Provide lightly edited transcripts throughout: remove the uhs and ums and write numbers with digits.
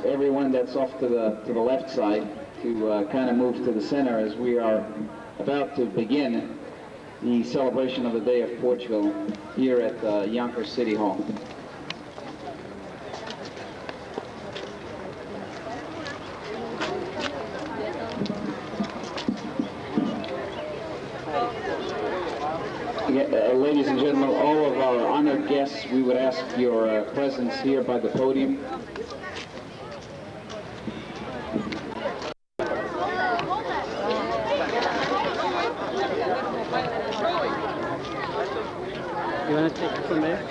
everyone that's off to the left side to kind of move to the center as we are about to begin the celebration of the Day of Portugal here at Yonkers City Hall. Ladies and gentlemen, all of our honored guests, we would ask your presence here by the podium. You want to take it from there?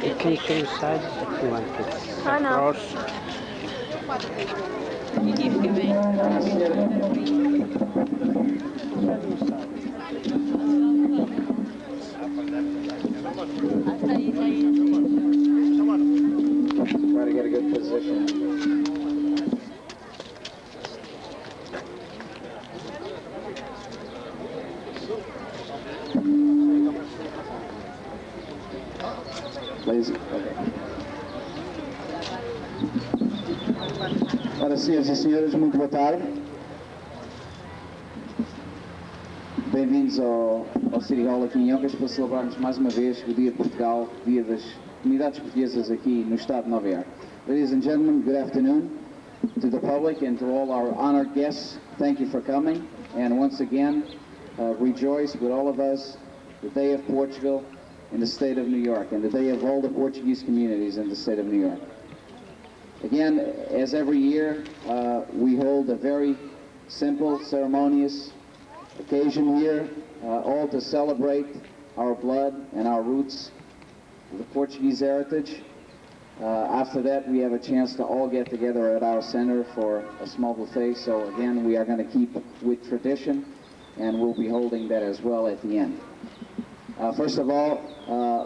You can change sides if you want it. Across. Try to get a good position. Lazy. Okay. Ora, senhoras e senhores, muito boa tarde. Bem-vindos ao City Hall aqui em Yonkers para celebrarmos mais uma vez o Dia de Portugal, Dia das Comunidades Portuguesas aqui no estado de Nova Iorque. Ladies and gentlemen, good afternoon to the public and to all our honored guests. Thank you for coming, and once again, rejoice with all of us the Day of Portugal in the state of New York and the Day of all the Portuguese communities in the state of New York. Again, as every year, we hold a very simple, ceremonious occasion here, all to celebrate our blood and our roots, the Portuguese heritage. After that, we have a chance to all get together at our center for a small buffet. So again, we are going to keep with tradition, and we'll be holding that as well at the end. First of all,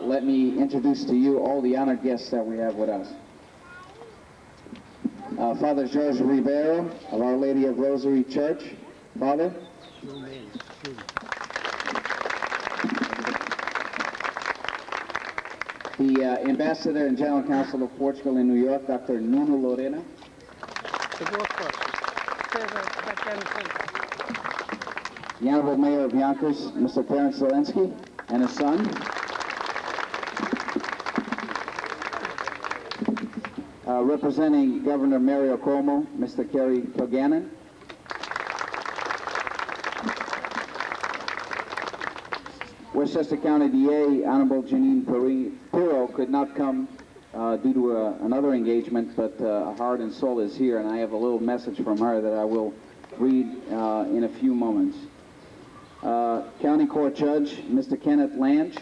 let me introduce to you all the honored guests that we have with us. Father Jorge Ribeiro of Our Lady of Rosary Church. Father. The Ambassador and General Counsel of Portugal in New York, Dr. Nuno Lorena. The Honorable Mayor of Yonkers, Mr. Terence Zelensky, and his son. Representing Governor Mario Cuomo, Mr. Kerry Toganen. Westchester County DA, Honorable Janine Pirro, could not come due to another engagement, but heart and soul is here, and I have a little message from her that I will read in a few moments. County Court Judge, Mr. Kenneth Lange.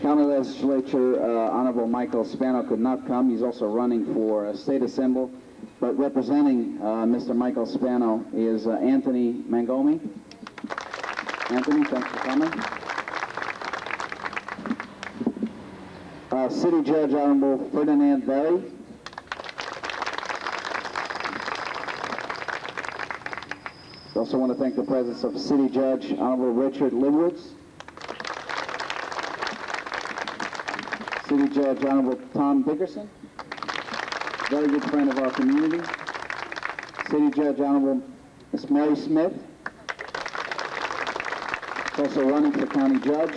County Legislature, Honorable Michael Spano could not come. He's also running for State Assembly. But representing Mr. Michael Spano is Anthony Mangomi. Anthony, thanks for coming. City Judge Honorable Ferdinand Berry. I also want to thank the presence of City Judge Honorable Richard Libwoods. City Judge Honorable Tom Dickerson. Very good friend of our community. City Judge Honorable Ms. Mary Smith. Also running for County Judge.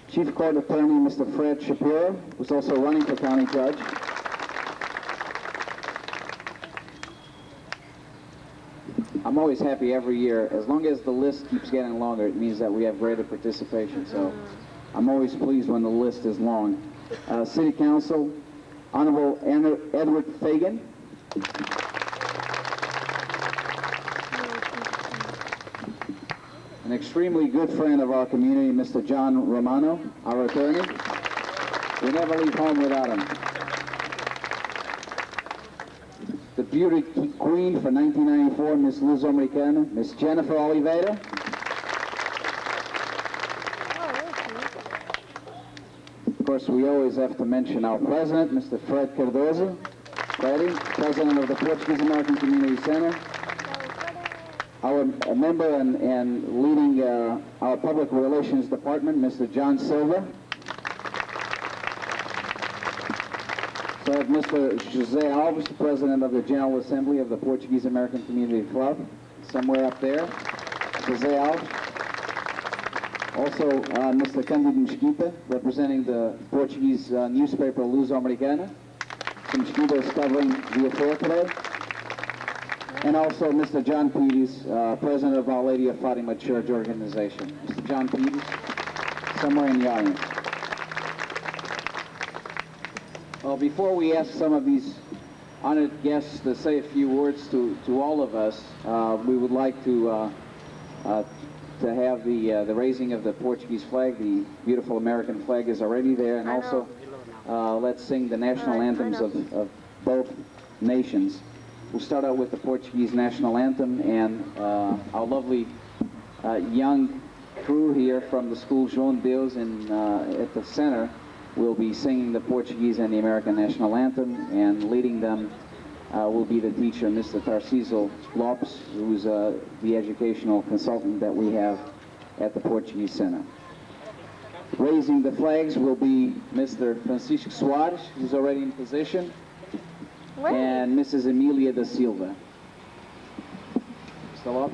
Chief Court Attorney Mr. Fred Shapiro, who's also running for County Judge. I'm always happy every year. As long as the list keeps getting longer, it means that we have greater participation. So I'm always pleased when the list is long. City Council, Honorable Edward Fagan. An extremely good friend of our community, Mr. John Romano, our attorney. We never leave home without him. The beauty Queen for 1994, Miss Luso-Americana, Miss Jennifer Oliveira. Of course, we always have to mention our president, Mr. Fred Cardozo, Freddie, president of the Portuguese American Community Center. Our member and leading our public relations department, Mr. John Silva. So I have Mr. José Alves, president of the General Assembly of the Portuguese American Community Club, somewhere up there. José Alves. Also, Mr. Cândido Mesquita, representing the Portuguese newspaper Luso-Americana. So Mesquita is covering the affair today. And also Mr. John Peters, president of Our Lady of Fatima Church Organization. Mr. John Peters, somewhere in the audience. Well, before we ask some of these honored guests to say a few words to all of us, we would like to have the raising of the Portuguese flag. The beautiful American flag is already there, and also let's sing the national anthems of both nations. We'll start out with the Portuguese national anthem, and our lovely young crew here from the school João Deus at the center will be singing the Portuguese and the American national anthem, and leading them will be the teacher, Mr. Tarcísio Lopes, who's the educational consultant that we have at the Portuguese Center. Raising the flags will be Mr. Francisco Soares, who's already in position, and Mrs. Emilia da Silva. Still up?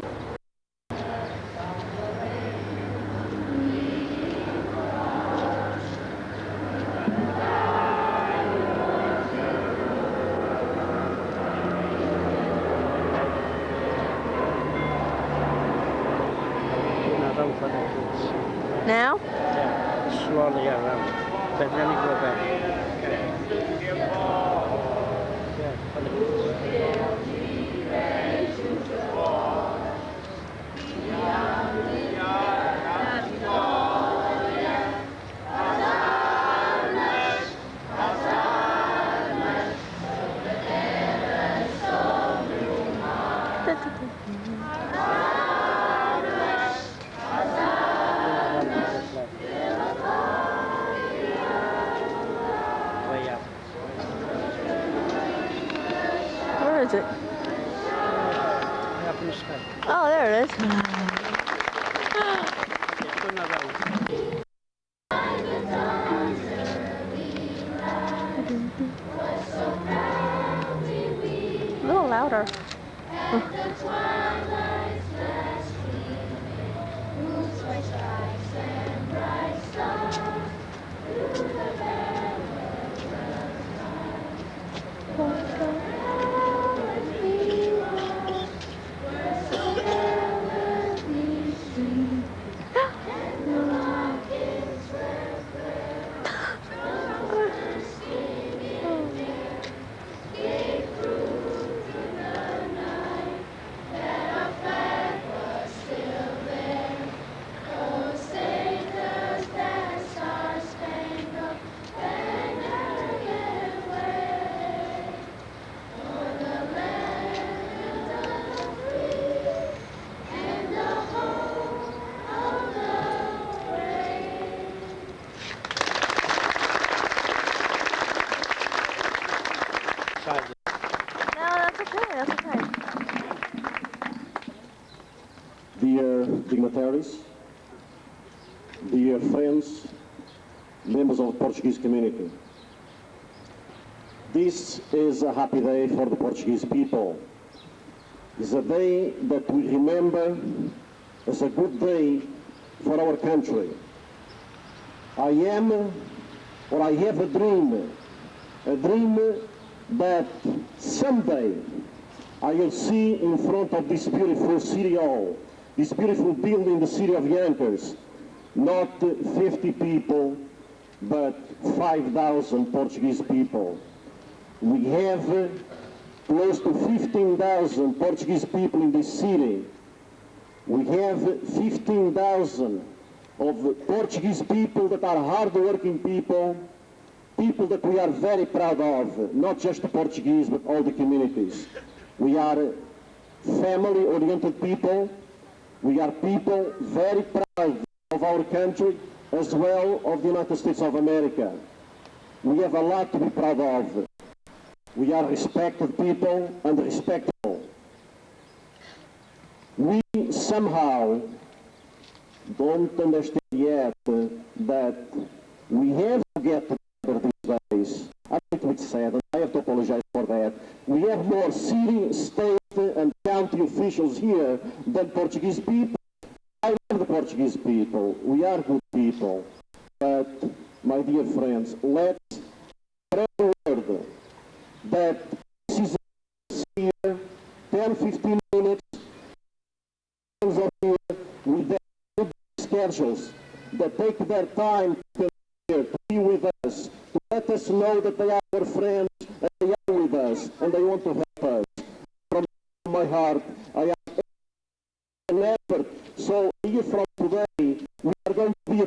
Now? Yeah, slowly around, but then you go back. Yeah, for the Where is it? up in the sky. Oh, there it is. A little louder. Dear dignitaries, dear friends, members of the Portuguese community, this is a happy day for the Portuguese people. It's a day that we remember as a good day for our country. I have a dream that someday I will see in front of this beautiful city hall, this beautiful building in the city of Yonkers, not 50 people, but 5,000 Portuguese people. We have close to 15,000 Portuguese people in this city. We have 15,000 of Portuguese people that are hard-working people that we are very proud of, not just the Portuguese, but all the communities. We are family-oriented people. We are people very proud of our country as well of the United States of America. We have a lot to be proud of. We are respected people and respectable. We somehow don't understand yet that we have to get together these days. I'm a little bit sad, and I have to apologize for that. We have more city, state, and county officials here than Portuguese people. I love the Portuguese people. We are good people. But, my dear friends, let's spread the word that this is here, 10, 15 minutes of here with their good schedules that take their time to come here, to be with us, to let us know that they are our friends and they are with us and they want to help us. From my heart, I ask an effort. So here from today, we are going to be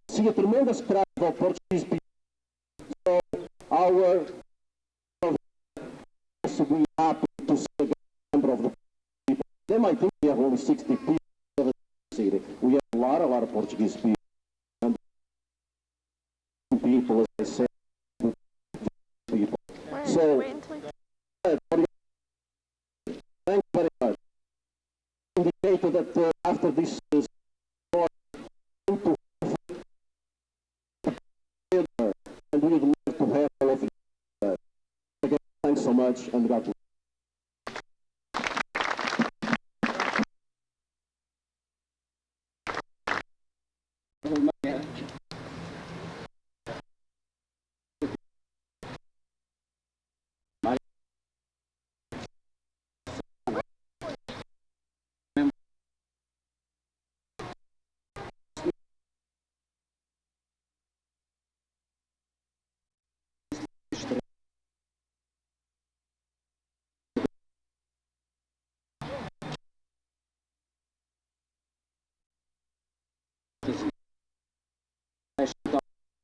see a tremendous crowd of Portuguese people. So our to be happy to see a number of the people. They might think we have only 60 people in the city. We have a lot of Portuguese people. And people, as I said, people. So, thank you very much. Indicated that after this and we would love to have all of you. Again, thanks so much, and God bless.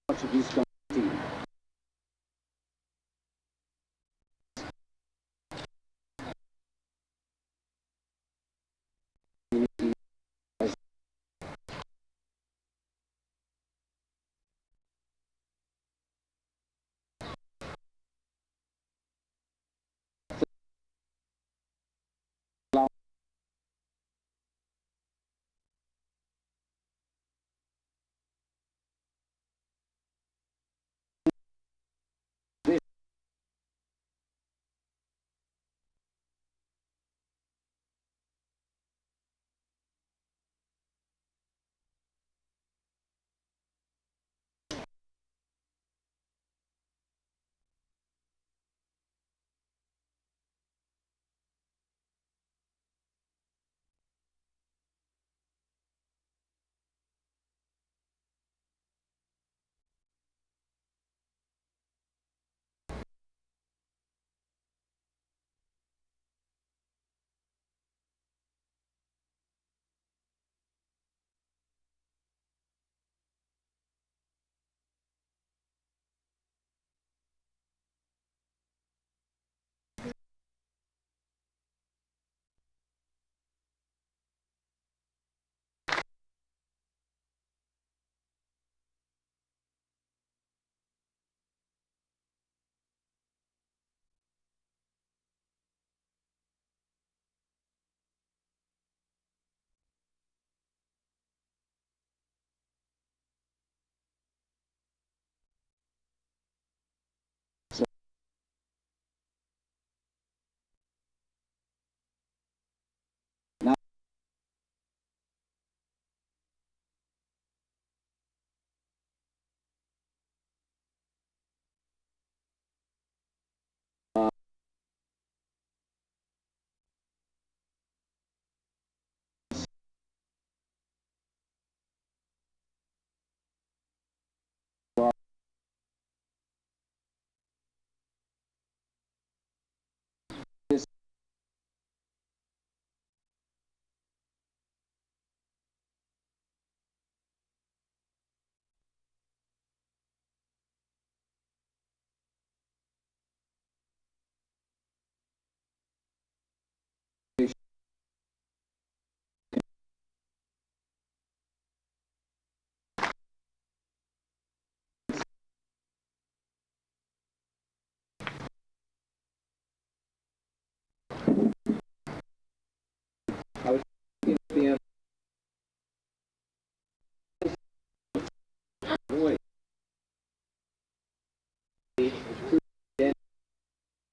Portuguese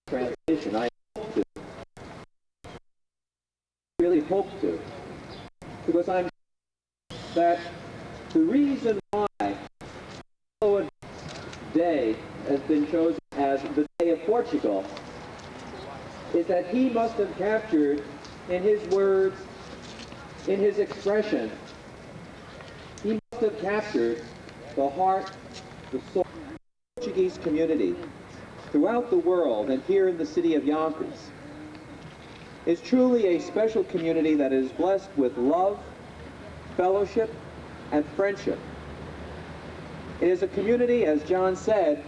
translation. I really hope to, because I'm that the reason why the day has been chosen as the Day of Portugal is that he must have captured in his words, in his expression, he must have captured the heart, the soul of the Portuguese community throughout the world, and here in the city of Yonkers is truly a special community that is blessed with love, fellowship, and friendship. It is a community, as John said,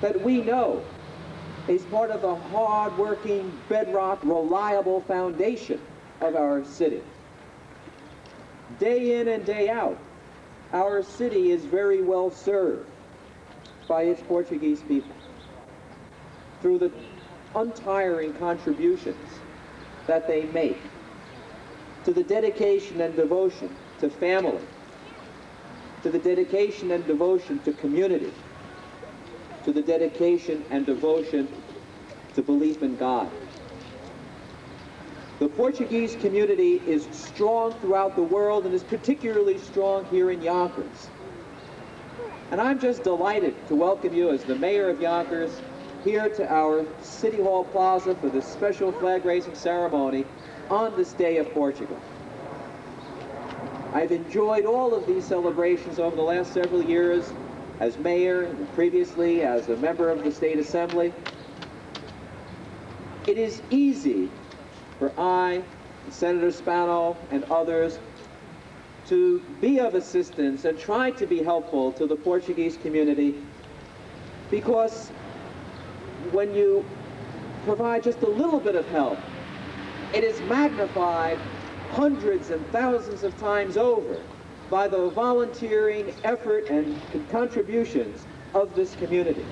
that we know is part of the hard-working, bedrock, reliable foundation of our city. Day in and day out, our city is very well served by its Portuguese people through the untiring contributions that they make to the dedication and devotion to family, to the dedication and devotion to community, to the dedication and devotion to belief in God. The Portuguese community is strong throughout the world and is particularly strong here in Yonkers. And I'm just delighted to welcome you as the mayor of Yonkers here to our City Hall Plaza for this special flag raising ceremony on this Day of Portugal. I've enjoyed all of these celebrations over the last several years as mayor and previously as a member of the State Assembly. It is easy for I, Senator Spano, and others to be of assistance and try to be helpful to the Portuguese community, because when you provide just a little bit of help, it is magnified hundreds and thousands of times over by the volunteering effort and contributions of this community.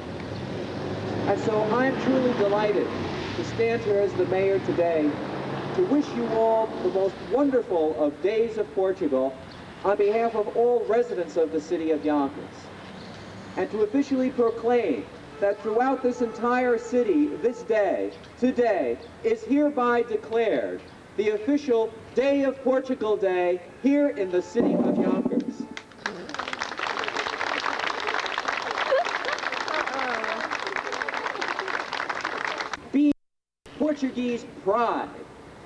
And so I'm truly delighted to stand here as the mayor today to wish you all the most wonderful of Days of Portugal on behalf of all residents of the city of Yonkers, and to officially proclaim that throughout this entire city, this day, today, is hereby declared the official Day of Portugal Day here in the city of Yonkers. Be Portuguese pride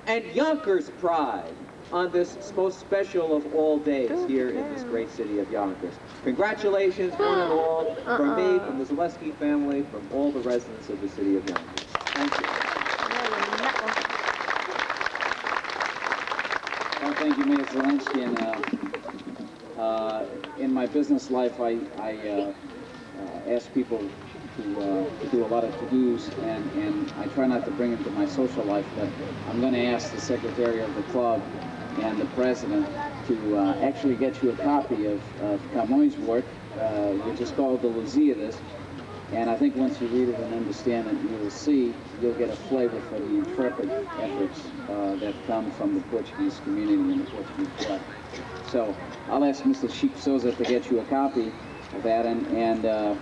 and Yonkers pride on this most special of all days here in this great city of Yonkers. Congratulations, one and all, from me, from the Zaleski family, from all the residents of the city of Yonkers. Thank you. Well, thank you, Mayor Zelensky. And in my business life, I ask people to do a lot of to-dos, and I try not to bring it to my social life, but I'm going to ask the secretary of the club and the president to actually get you a copy of Camões' work, which is called The Lusíadas. And I think once you read it and understand it, you will see, you'll get a flavor for the intrepid efforts that come from the Portuguese community and the Portuguese club. So I'll ask Mr. Chico Souza to get you a copy of that. And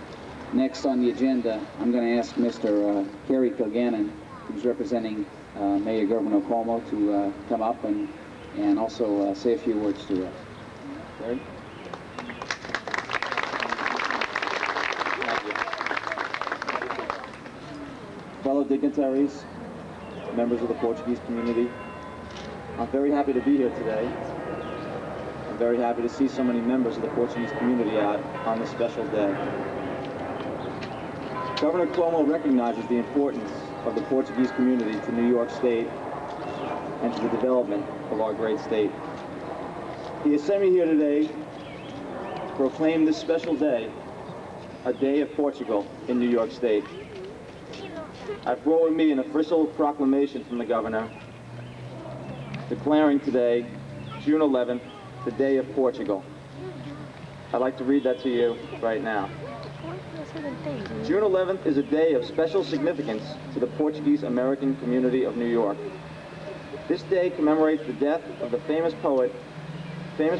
next on the agenda, I'm going to ask Mr. Kerry Kilgannon, who's representing Mayor Governor Cuomo, to come up and also say a few words to us. Kerry? Fellow dignitaries, members of the Portuguese community, I'm very happy to be here today. I'm very happy to see so many members of the Portuguese community out on this special day. Governor Cuomo recognizes the importance of the Portuguese community to New York State and to the development of our great state. He has sent me here today to proclaim this special day, a Day of Portugal in New York State. I've brought with me an official proclamation from the governor declaring today, June 11th, the Day of Portugal. I'd like to read that to you right now. June 11th is a day of special significance to the Portuguese American community of New York. This day commemorates the death of the famous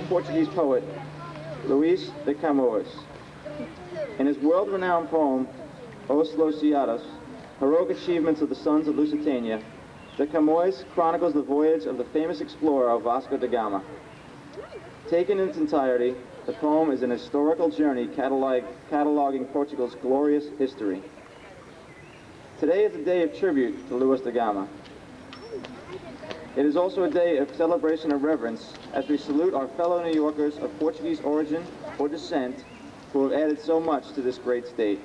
Portuguese poet, Luís de Camões. In his world-renowned poem, Os Lusitanos, heroic achievements of the sons of Lusitania, the Camões chronicles the voyage of the famous explorer Vasco da Gama. Taken in its entirety, the poem is an historical journey cataloging Portugal's glorious history. Today is a day of tribute to Luís da Gama. It is also a day of celebration and reverence as we salute our fellow New Yorkers of Portuguese origin or descent who have added so much to this great state.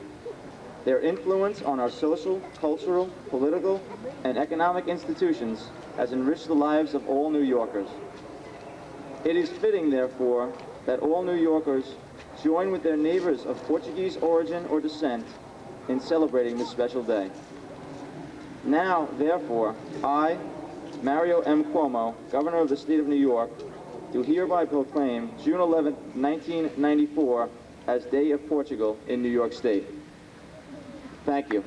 Their influence on our social, cultural, political, and economic institutions has enriched the lives of all New Yorkers. It is fitting, therefore, that all New Yorkers join with their neighbors of Portuguese origin or descent in celebrating this special day. Now, therefore, I, Mario M. Cuomo, Governor of the State of New York, do hereby proclaim June 11, 1994 as Day of Portugal in New York State. Thank you.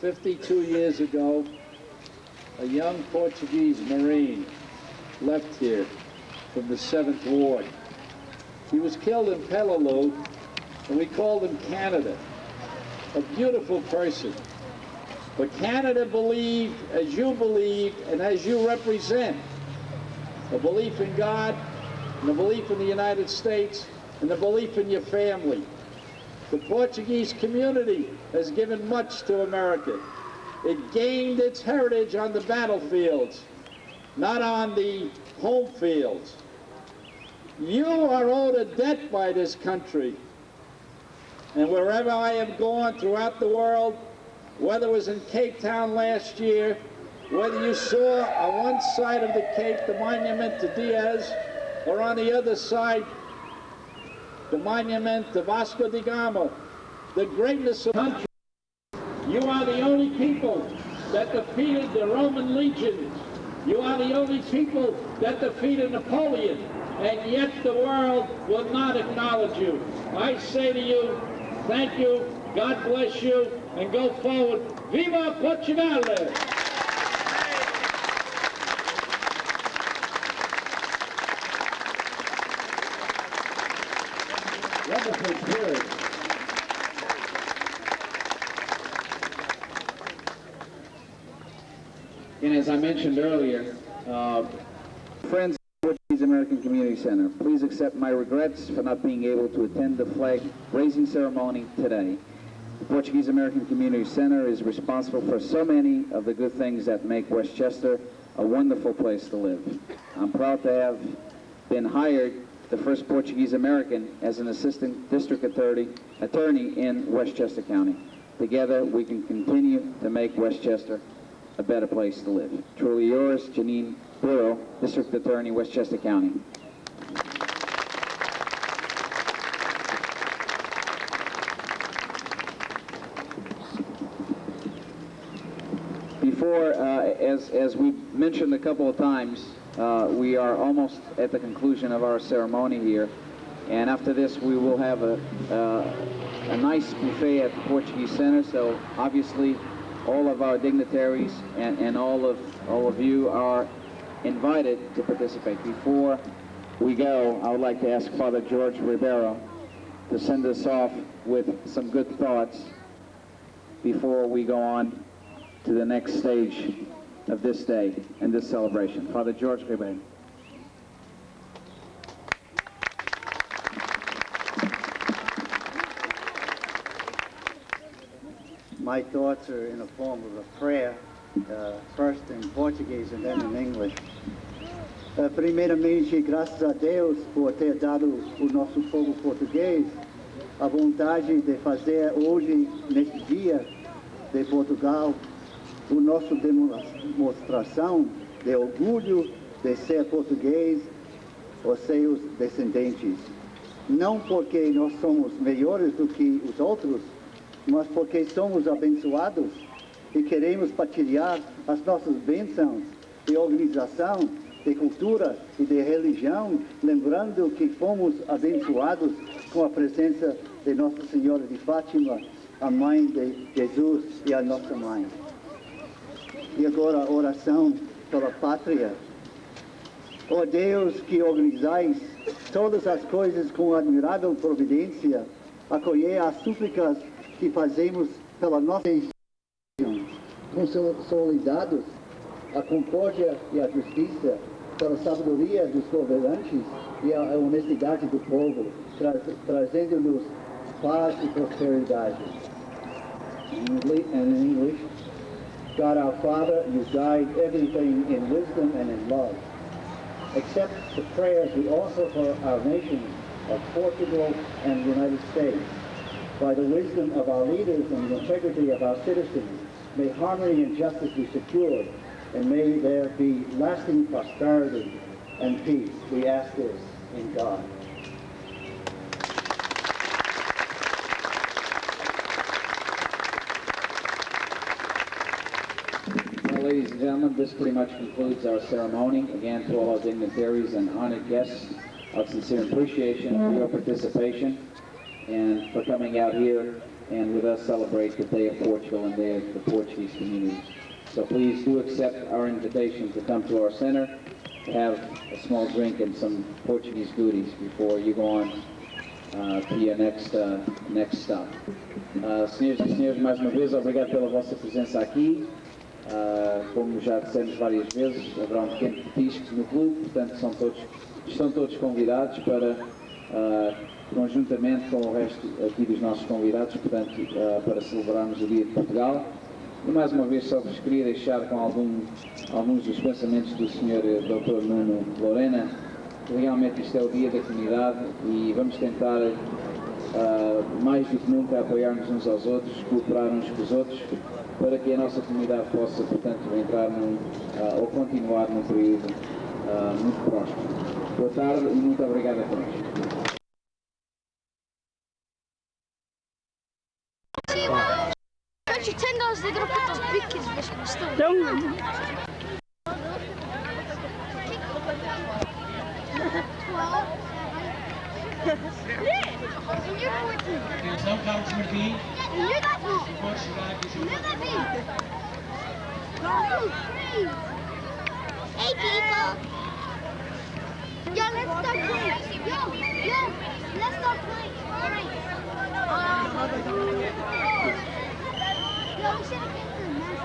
"52 years ago, a young Portuguese Marine left here from the 7th Ward. He was killed in Peleliu, and we called him Canada. A beautiful person. But Canada believed, as you believe, and as you represent, a belief in God, and a belief in the United States, and a belief in your family. The Portuguese community has given much to America. It gained its heritage on the battlefields, not on the home fields. You are owed a debt by this country. And wherever I have gone throughout the world, whether it was in Cape Town last year, whether you saw on one side of the Cape the monument to Diaz, or on the other side the monument to Vasco da Gama, the greatness of the country. You are the only people that defeated the Roman legions. You are the only people that defeated Napoleon, and yet the world will not acknowledge you. I say to you, thank you, God bless you, and go forward. Viva Portugal! Wonderful spirit. And as I mentioned earlier, friends of the Portuguese American Community Center, please accept my regrets for not being able to attend the flag raising ceremony today. The Portuguese American Community Center is responsible for so many of the good things that make Westchester a wonderful place to live. I'm proud to have been hired the first Portuguese American as an assistant district attorney in Westchester County. Together we can continue to make Westchester a better place to live. Truly yours, Janine Burrow, District Attorney, Westchester County. Before, as we mentioned a couple of times, we are almost at the conclusion of our ceremony here, and after this we will have a nice buffet at the Portuguese Center. So obviously all of our dignitaries and all of you are invited to participate. Before we go, I would like to ask Father George Ribeiro to send us off with some good thoughts before we go on to the next stage of this day and this celebration. Father George Ribeiro. My thoughts are in a form of a prayer, first in Portuguese and then in English. Primeiramente, graças a Deus por ter dado o nosso povo português a vontade de fazer hoje, neste dia de Portugal, a nossa demonstração de orgulho de ser português, os seus descendentes. Não porque nós somos melhores do que os outros, mas porque somos abençoados e queremos partilhar as nossas bênçãos de organização, de cultura e de religião, lembrando que fomos abençoados com a presença de Nossa Senhora de Fátima, a Mãe de Jesus e a nossa Mãe. E agora a oração pela pátria. Ó Deus que organizais todas as coisas com admirável providência, acolhei as súplicas que fazemos pela nossa nação. Consolidados a concórdia e a justiça, pela sabedoria dos governantes e a honestidade do povo, trazendo-nos paz e prosperidade. In English, God our Father, you guide everything in wisdom and in love. Accept the prayers we offer for our nations of Portugal and the United States. By the wisdom of our leaders and the integrity of our citizens, may harmony and justice be secured, and may there be lasting prosperity and peace. We ask this in God. Well, ladies and gentlemen, this pretty much concludes our ceremony. Again, to all our dignitaries and honored guests, our sincere appreciation for your participation and for coming out here and with us celebrate the Day of Portugal and Day of the Portuguese community. So please do accept our invitation to come to our center to have a small drink and some Portuguese goodies before you go on to your next stop. Senhoras e senhores, mais uma vez, obrigado pela vossa presença aqui. Como já dissemos várias vezes, haverá um pequeno petisco no clube, portanto estão todos convidados para, conjuntamente com o resto aqui dos nossos convidados, portanto, para celebrarmos o Dia de Portugal. E mais uma vez só vos queria deixar com alguns dos pensamentos do Sr. Dr. Nuno Lorena. Realmente isto é o Dia da Comunidade e vamos tentar mais do que nunca apoiar-nos uns aos outros, cooperar uns com os outros, para que a nossa comunidade possa, portanto, entrar ou continuar num período muito próspero. Boa tarde e muito obrigado a todos. $10 they're gonna put those big kids in this still. Atenção, Carlos Martins. Pode chegar aqui. Hey people! Yo, let's start playing. Yo, let's start playing. Alright. Yo, we should have been to the match.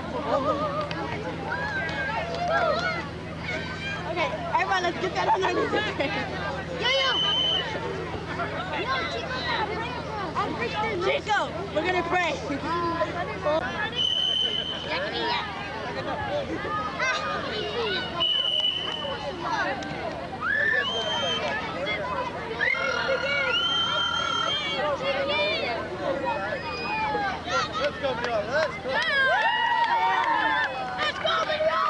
Okay, everyone, let's get that underneath the tree. Yo! Chico, we're gonna pray. Let's go, Joao. Let's go. Let's go, Joao!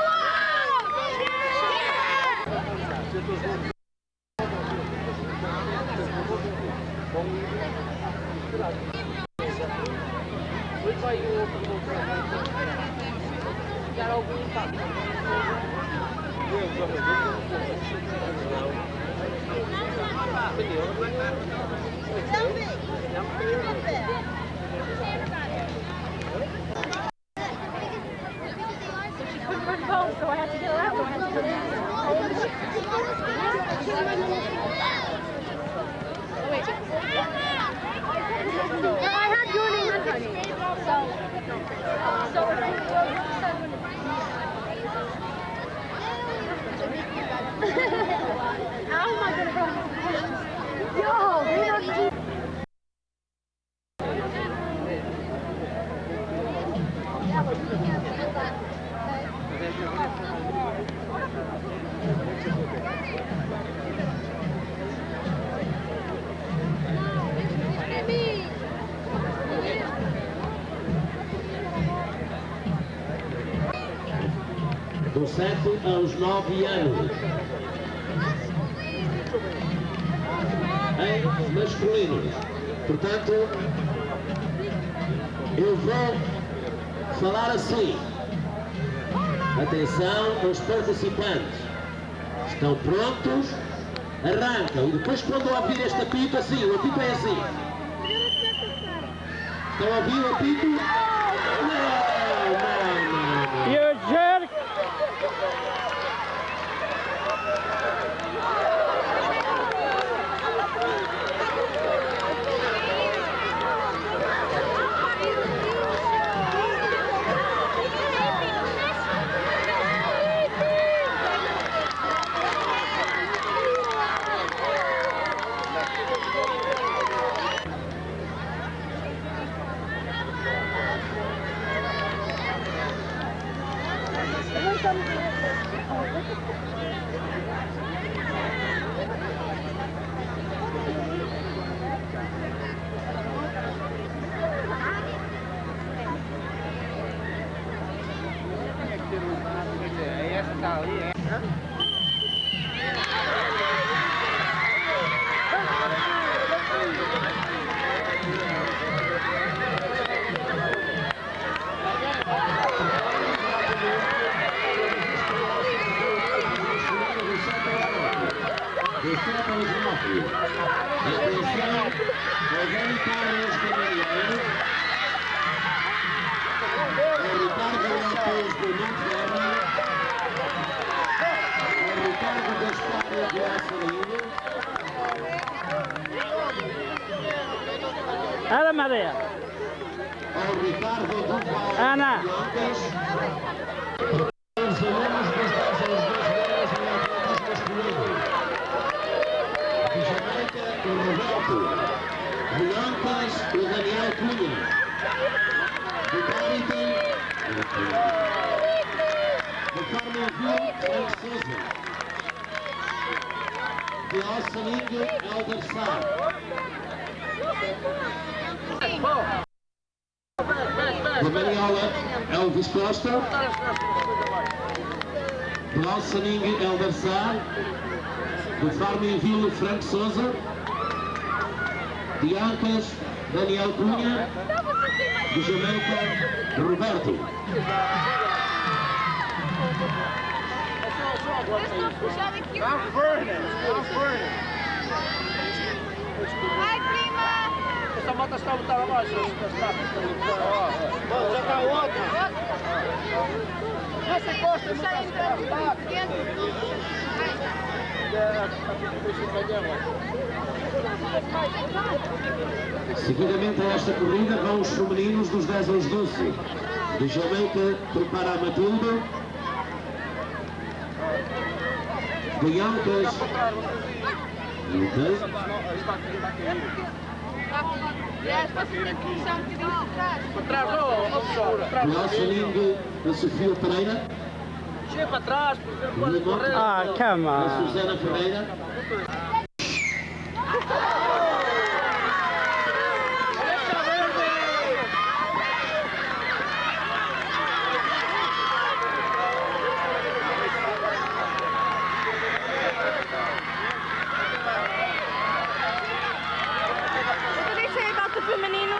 So I have to get her out. I have your name on it. How am I gonna go? Yo, we don't. Dos 7 aos 9 anos. Em masculinos. Portanto, eu vou falar assim. Atenção aos participantes. Estão prontos? Arrancam. E depois quando ouvir este apito assim, o apito é assim. Estão a ouvir o apito? Não. You jerk! Ana Maria. Ana. O Daniel Cunha, do Carrington, do Farmanville, Frank Souza, de Alçalinho, Helder Sá, de Maniola, Elvis Costa, de Alçalinho, Helder Sá, de Farmanville, Frank Souza, de Ancas, Daniel Cunha, de Jamaica, Roberto. Vai, prima! Essa moto está botada abaixo. Já está outra. Não se encosta, não está. Seguidamente a esta corrida vão os femininos dos 10 aos 12. De Jamaica prepara a Matilde. De Ancas, Lucas. De Alçalinho, a Sofia Pereira. Chega para trás, porque correr. Ah, calma. A Susana Ferreira. What did they say about the feminino?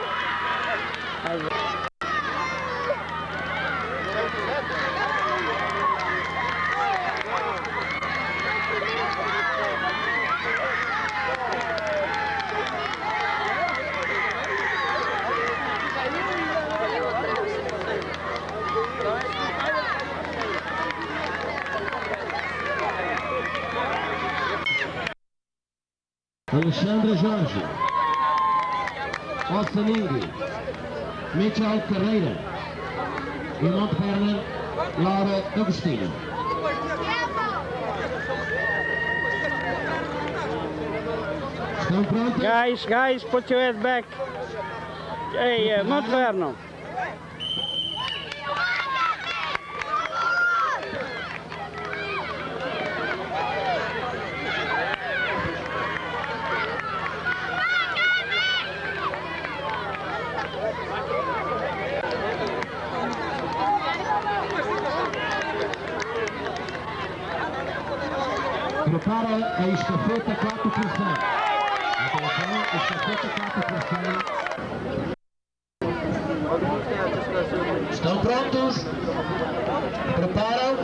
Alexandre Jorge, Alçalinho, Michel Carreira e Montferner, Laura Agostinho. Estão prontos? Guys, put your head back. Hey, Montferno. Prepara a estafeta 4x100. Atenção, estafeta 4x100. Estão prontos? Preparam?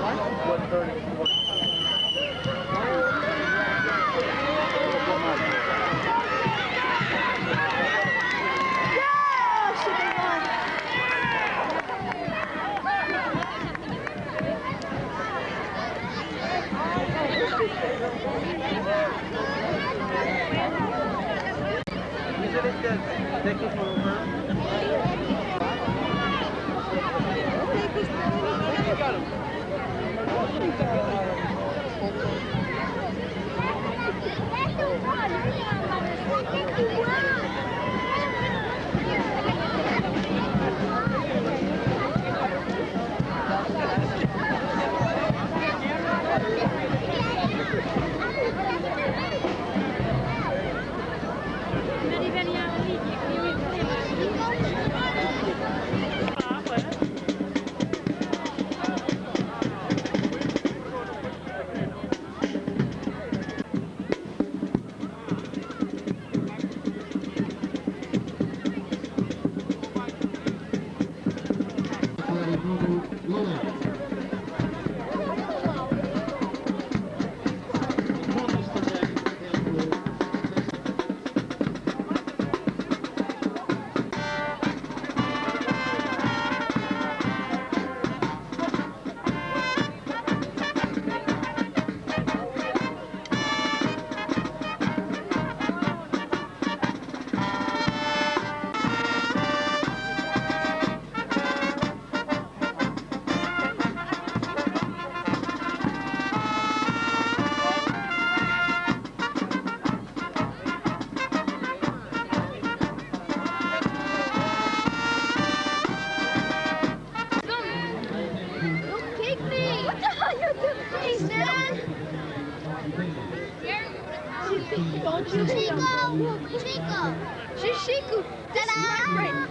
Chico. Ta-da!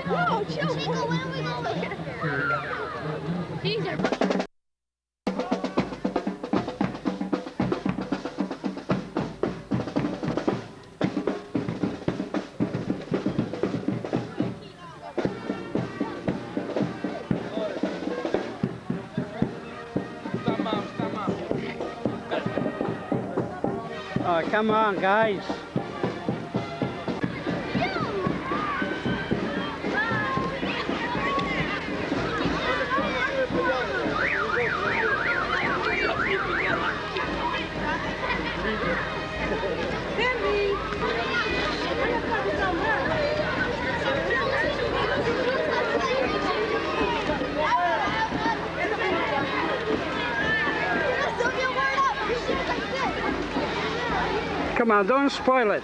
Oh, Chico, when are we going? These are... Oh, come on, guys. Come on, don't spoil it.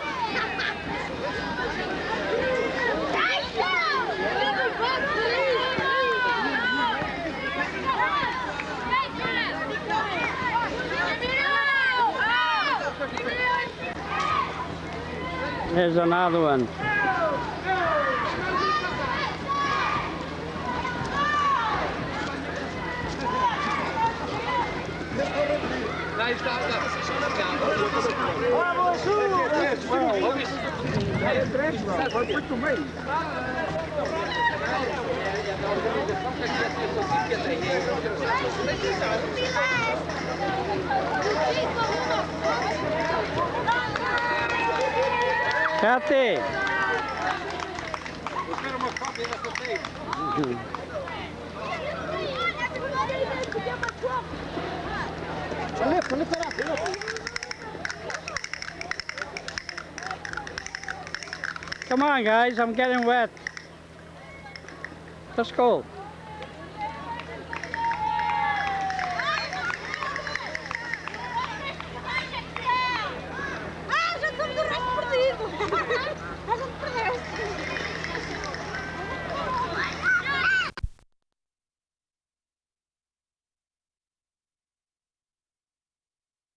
Here's another one. Kathy. Come on, guys, I'm getting wet. Let's go.